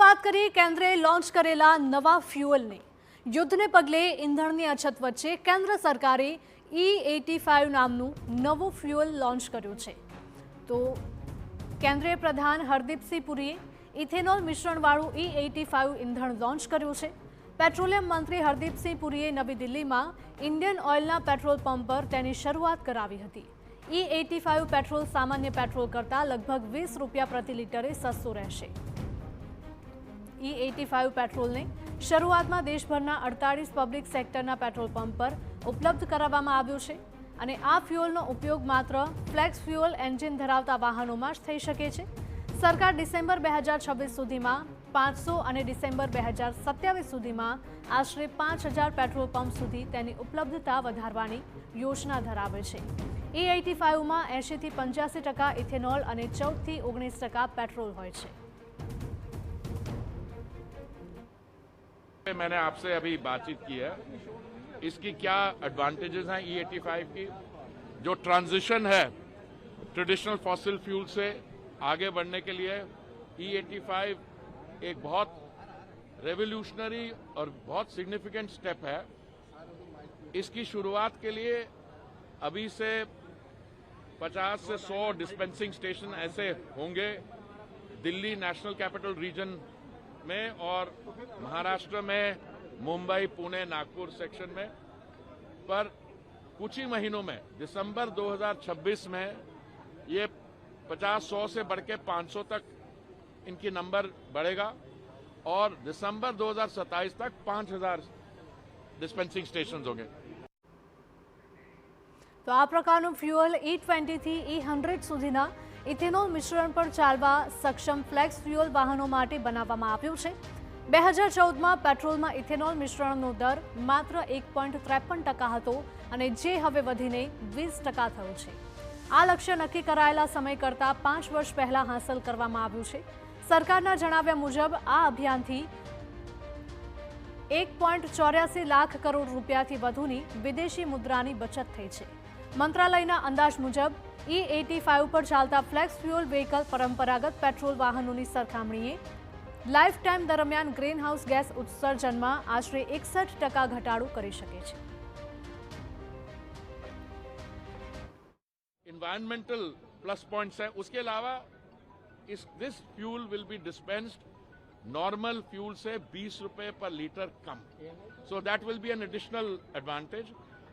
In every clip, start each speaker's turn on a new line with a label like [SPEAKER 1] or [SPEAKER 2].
[SPEAKER 1] વાત કરીએ કેન્દ્રે લોન્ચ કરેલા નવા ફ્યુઅલની। યુદ્ધને પગલે ઈંધણની અછત વચ્ચે કેન્દ્ર સરકારે E85 નામનું નવું ફ્યુઅલ લોન્ચ કર્યું છે। તો કેન્દ્રીય પ્રધાન હરદીપસિંહ પુરીએ ઇથેનોલ મિશ્રણવાળું E85 ઈંધણ લોન્ચ કર્યું છે। પેટ્રોલિયમ મંત્રી હરદીપસિંહ પુરીએ નવી દિલ્હીમાં ઇન્ડિયન ઓઇલના પેટ્રોલ પંપ પર તેની શરૂઆત કરાવી હતી। E85 પેટ્રોલ સામાન્ય પેટ્રોલ કરતાં લગભગ 20 રૂપિયા પ્રતિ લિટરે સસ્તું રહેશે। E85 પેટ્રોલને શરૂઆતમાં દેશભરના 48 પબ્લિક સેક્ટરના પેટ્રોલ પંપ પર ઉપલબ્ધ કરાવવામાં આવ્યું છે અને આ ફ્યુઅલનો ઉપયોગ માત્ર ફ્લેક્સ ફ્યુઅલ એન્જિન ધરાવતા વાહનોમાં જ થઈ શકે છે। સરકાર ડિસેમ્બર 2026 સુધીમાં 500 અને ડિસેમ્બર 2027 સુધીમાં આશરે 5000 પેટ્રોલ પંપ સુધી તેની ઉપલબ્ધતા વધારવાની યોજના ધરાવે છે। E85માં 80 થી 85% ઇથેનોલ અને 14 થી 19% પેટ્રોલ હોય છે।
[SPEAKER 2] मैंने आपसे अभी बातचीत की है, इसकी क्या एडवांटेजेस हैं E85 की। जो ट्रांजिशन है ट्रेडिशनल फॉसिल फ्यूल से आगे बढ़ने के लिए E85 एक बहुत रेवोल्यूशनरी और बहुत सिग्निफिकेंट स्टेप है। इसकी शुरुआत के लिए अभी से 50 से 100 डिस्पेंसिंग स्टेशन ऐसे होंगे दिल्ली नेशनल कैपिटल रीजन में और महाराष्ट्र में मुंबई, पुणे, नागपुर सेक्शन में। पर कुछ ही महीनों में दिसंबर 2026 में ये 50-100 से बढ़ के 500 तक इनकी नंबर बढ़ेगा और दिसंबर 2027 तक 5000 डिस्पेंसिंग स्टेशन होंगे।
[SPEAKER 1] तो आ प्रकारનું ફ્યુઅલ E20 થી E100 સુધીના ઇથેનોલ મિશ્રણ પર ચાલવા સક્ષમ ફ્લેક્સ ફ્યુઅલ વાહનો માટે બનાવવામાં આવ્યું છે। 2014માં પેટ્રોલમાં ઇથેનોલ મિશ્રણનો દર માત્ર 1.53% હતો અને જે હવે વધીને 20% થયો છે। આ લક્ષ્ય નક્કી કરાયેલા સમય કરતાં 5 વર્ષ પહેલા હાંસલ કરવામાં આવ્યું છે। સરકારના જણાવ્યા મુજબ આ અભિયાનથી 1.84 લાખ કરોડ રૂપિયાથી વધુની વિદેશી મુદ્રાની બચત થઈ છે। મંત્રાલયના અંદાજ મુજબ E85 પર ચાલતા ફ્લેક્સ ફ્યુઅલ વ્હીકલ પરંપરાગત પેટ્રોલ વાહનોની સરખામણીએ લાઈફ ટાઈમ દરમિયાન ગ્રીનહાઉસ ગેસ ઉત્સર્જનમાં આશરે 61% ઘટાડો કરી શકે છે।
[SPEAKER 2] एनवायरमेंटल प्लस पॉइंट्स है। उसके अलावा this fuel will be dispensed normal fuel से 20 रुपए पर litre come. So that will be an additional advantage.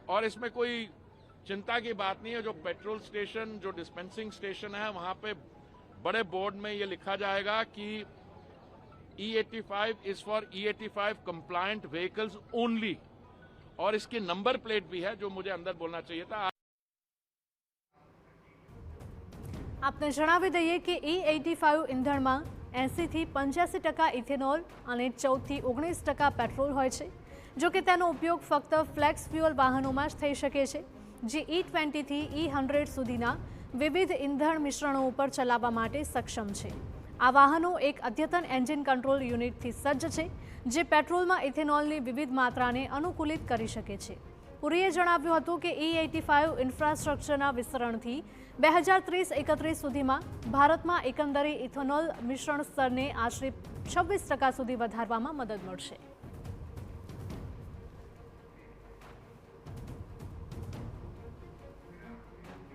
[SPEAKER 2] और इसमें कोई चिंता की बात नहीं है। जो पेट्रोल स्टेशन, जो डिस्पेंसिंग स्टेशन है, वहां पे बड़े बोर्ड में ये लिखा जाएगा कि E85 is for E85 compliant vehicles only. और इसकी नंबर प्लेट भी है, जो मुझे अंदर बोलना चाहिए था।
[SPEAKER 1] आपने जणावी दઈએ કે E85 ઈંધણમાં 80 થી 85% ઇથેનોલ અને 14 થી 19% પેટ્રોલ હોય છે। જો કે તેનો ઉપયોગ ફક્ત ફ્લેક્સ ફ્યુઅલ વાહનોમાં જ થઈ શકે છે, જે E20 થી E100 સુધીના વિવિધ ઇંધણ મિશ્રણો ઉપર ચલાવવા માટે સક્ષમ છે। આ વાહનો એક અદ્યતન એન્જિન કંટ્રોલ યુનિટથી સજ્જ છે, જે પેટ્રોલમાં ઇથેનોલની વિવિધ માત્રાને અનુકૂલિત કરી શકે છે। પુરીએ જણાવ્યું હતું કે E85 ઇન્ફ્રાસ્ટ્રક્ચરના વિસ્તરણથી 2030-31 સુધીમાં ભારતમાં એકંદરે ઇથેનોલ મિશ્રણ સ્તરને આશરે 26% સુધી વધારવામાં મદદ મળશે।